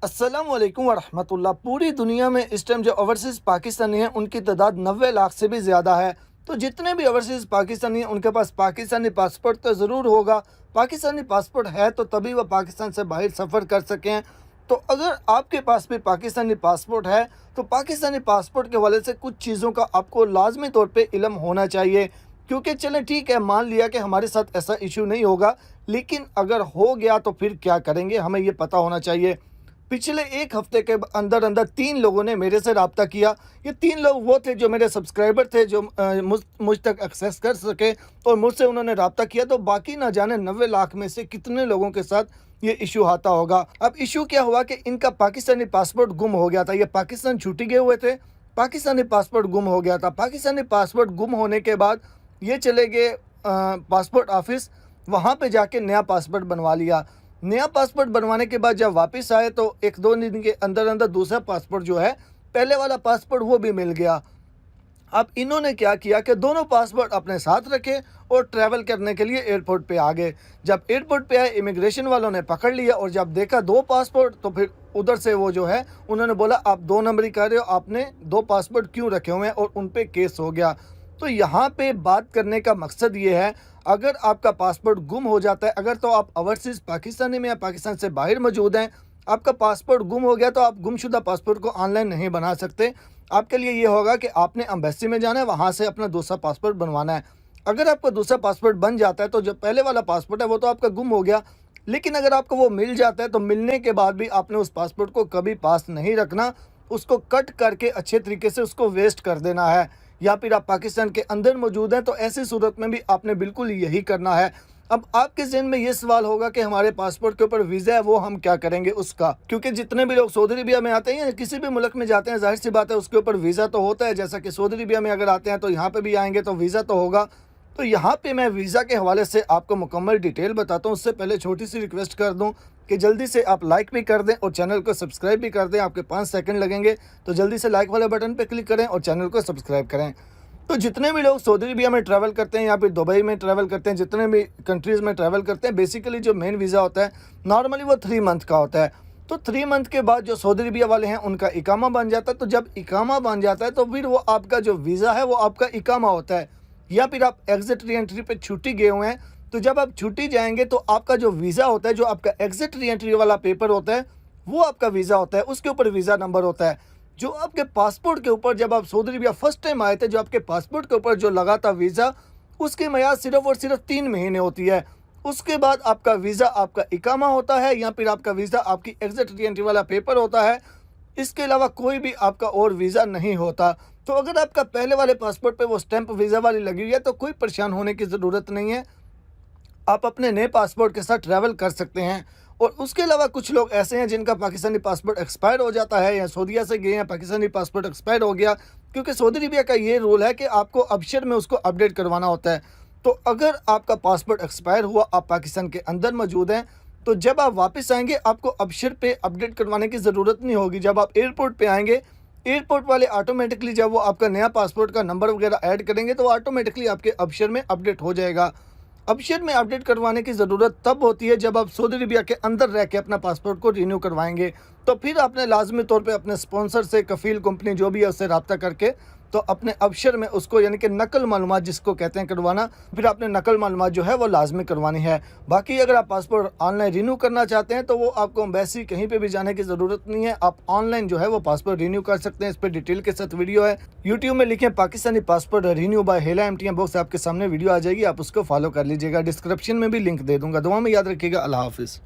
अस्सलाम वालेकुम वरहमतुल्लाह। पूरी दुनिया में इस टाइम जो ओवरसीज़ पाकिस्तानी हैं उनकी तादाद 90 लाख से भी ज़्यादा है। तो जितने भी ओवरसीज़ पाकिस्तानी हैं उनके पास पाकिस्तानी पासपोर्ट तो ज़रूर होगा। पाकिस्तानी पासपोर्ट है तो तभी वह पाकिस्तान से बाहर सफ़र कर सकें। तो अगर आपके पास भी पाकिस्तानी पासपोर्ट है तो पाकिस्तानी पासपोर्ट के हवाले से कुछ चीज़ों का आपको लाजमी तौर पर इल्म होना चाहिए। क्योंकि चलें ठीक है, मान लिया कि हमारे साथ ऐसा इशू नहीं होगा, लेकिन अगर हो गया तो फिर क्या करेंगे, हमें ये पता होना चाहिए। पिछले 1 हफ्ते के अंदर अंदर 3 लोगों ने मेरे से रब्ता किया। ये 3 लोग वो थे जो मेरे सब्सक्राइबर थे, जो मुझ तक एक्सेस कर सके और मुझसे उन्होंने रब्ता किया। तो बाकी ना जाने 90 लाख में से कितने लोगों के साथ ये इशू आता होगा। अब इशू क्या हुआ कि इनका पाकिस्तानी पासपोर्ट गुम हो गया था। ये पाकिस्तान छुट्टी गए हुए थे, पाकिस्तानी पासपोर्ट गुम हो गया था। पाकिस्तानी पासपोर्ट गुम होने के बाद ये चले गए पासपोर्ट ऑफिस, वहाँ पे जाके नया पासपोर्ट बनवा लिया। नया पासपोर्ट बनवाने के बाद जब वापस आए तो 1-2 दिन के अंदर अंदर दूसरा पासपोर्ट जो है, पहले वाला पासपोर्ट वो भी मिल गया। अब इन्होंने क्या किया कि दोनों पासपोर्ट अपने साथ रखे और ट्रैवल करने के लिए एयरपोर्ट पे आ गए। जब एयरपोर्ट पे आए, इमिग्रेशन वालों ने पकड़ लिया और जब देखा 2 पासपोर्ट, तो फिर उधर से वो जो है उन्होंने बोला आप 2 नंबरी कर रहे हो, आपने 2 पासपोर्ट क्यों रखे हुए हैं, और उन पे केस हो गया। तो यहाँ पे बात करने का मकसद ये है, अगर आपका पासपोर्ट गुम हो जाता है, अगर तो आप ओवरसीज़ पाकिस्तानी में या पाकिस्तान से बाहर मौजूद हैं, आपका पासपोर्ट गुम हो गया तो आप गुमशुदा पासपोर्ट को ऑनलाइन नहीं बना सकते। आपके लिए ये होगा कि आपने एम्बेसी में जाना है, वहाँ से अपना दूसरा पासपोर्ट बनवाना है। अगर आपका दूसरा पासपोर्ट बन जाता है तो जो पहले वाला पासपोर्ट है वो तो आपका गुम हो गया, लेकिन अगर आपको वो मिल जाता है तो मिलने के बाद भी आपने उस पासपोर्ट को कभी पास नहीं रखना, उसको कट करके अच्छे तरीके से उसको वेस्ट कर देना है। या फिर आप पाकिस्तान के अंदर मौजूद हैं तो ऐसी सूरत में भी आपने बिल्कुल यही करना है। अब आपके ज़हन में ये सवाल होगा कि हमारे पासपोर्ट के ऊपर वीज़ा है, वो हम क्या करेंगे उसका? क्योंकि जितने भी लोग सऊदी अरबिया में आते हैं या किसी भी मुल्क में जाते हैं, जाहिर सी बात है उसके ऊपर वीज़ा तो होता है। जैसा कि सऊदी अरबिया में अगर आते हैं तो यहाँ पे भी आएंगे तो वीज़ा तो होगा। तो यहाँ पे मैं वीज़ा के हवाले से आपको मुकम्मल डिटेल बताता हूँ। उससे पहले छोटी सी रिक्वेस्ट कर दूँ कि जल्दी से आप लाइक भी कर दें और चैनल को सब्सक्राइब भी कर दें। आपके 5 सेकंड लगेंगे, तो जल्दी से लाइक वाले बटन पर क्लिक करें और चैनल को सब्सक्राइब करें। तो जितने भी लोग सऊदी अरबिया में ट्रैवल करते हैं या फिर दुबई में ट्रैवल करते हैं, जितने भी कंट्रीज़ में ट्रैवल करते हैं, बेसिकली जो मेन वीज़ा होता है नॉर्मली वो 3 मंथ का होता है। तो 3 मंथ के बाद जो सऊदी अरबिया वाले हैं उनका इकामा बन जाता है। तो जब इकामा बन जाता है तो फिर वो आपका जो वीज़ा है वो आपका इकामा होता है। या फिर आप एग्ज़िट री एंट्री पे छुट्टी गए हुए हैं, तो जब आप छुट्टी जाएंगे तो आपका जो वीज़ा होता है, जो आपका एग्ज़िट री एंट्री वाला पेपर होता है, वो आपका वीज़ा होता है। उसके ऊपर वीज़ा नंबर होता है। जो आपके पासपोर्ट के ऊपर, जब आप सऊदी अरबिया फर्स्ट टाइम आए थे, जो आपके पासपोर्ट के ऊपर जो लगा था वीज़ा, उसकी मियाद सिर्फ और सिर्फ 3 महीने होती है। उसके बाद आपका वीज़ा आपका इकामा होता है या फिर आपका वीज़ा आपकी एग्ज़िट री एंट्री वाला पेपर होता है। इसके अलावा कोई भी आपका और वीज़ा नहीं होता। तो अगर आपका पहले वाले पासपोर्ट पे वो स्टैंप वीज़ा वाली लगी हुई है तो कोई परेशान होने की ज़रूरत नहीं है, आप अपने नए पासपोर्ट के साथ ट्रैवल कर सकते हैं। और उसके अलावा कुछ लोग ऐसे हैं जिनका पाकिस्तानी पासपोर्ट एक्सपायर हो जाता है, या सऊदीया से गए हैं, पाकिस्तानी पासपोर्ट एक्सपायर हो गया, क्योंकि सऊदी अरबिया का ये रूल है कि आपको अबशर में उसको अपडेट करवाना होता है। तो अगर आपका पासपोर्ट एक्सपायर हुआ, आप पाकिस्तान के अंदर मौजूद हैं, तो जब आप वापस आएंगे आपको अबशर पे अपडेट करवाने की ज़रूरत नहीं होगी। जब आप एयरपोर्ट पे आएंगे, एयरपोर्ट वाले ऑटोमेटिकली जब वो आपका नया पासपोर्ट का नंबर वगैरह ऐड करेंगे तो वो ऑटोमेटिकली आपके अबशर में अपडेट हो जाएगा। अबशर में अपडेट करवाने की ज़रूरत तब होती है जब आप सऊदी अरबिया के अंदर रह के अपना पासपोर्ट को रिन्यू करवाएंगे। तो फिर आपने लाजमी तौर पे अपने स्पॉन्सर से, कफ़ील कंपनी जो भी है, उससे रब्ता करके तो अपने अबशर में उसको, यानी कि नकल मालूमात जिसको कहते हैं, करवाना। फिर आपने नकल मालूमात जो है वो लाजमी करवानी है। बाकी अगर आप पासपोर्ट ऑनलाइन रिन्यू करना चाहते हैं तो वो आपको एम्बेसी कहीं पे भी जाने की ज़रूरत नहीं है, आप ऑनलाइन जो है वो पासपोर्ट रिन्यू कर सकते हैं। इस पर डिटेल के साथ वीडियो है। यूट्यूब में लिखें पाकिस्तानी पासपोर्ट रिन्यू बाय हेला MTN बॉक्स, आपके सामने वीडियो आ जाएगी, आप उसको फॉलो कर लीजिएगा। डिस्क्रिप्शन में भी लिंक दे दूँगा। दुआ में याद रखिएगा। अल्लाह हाफिज़।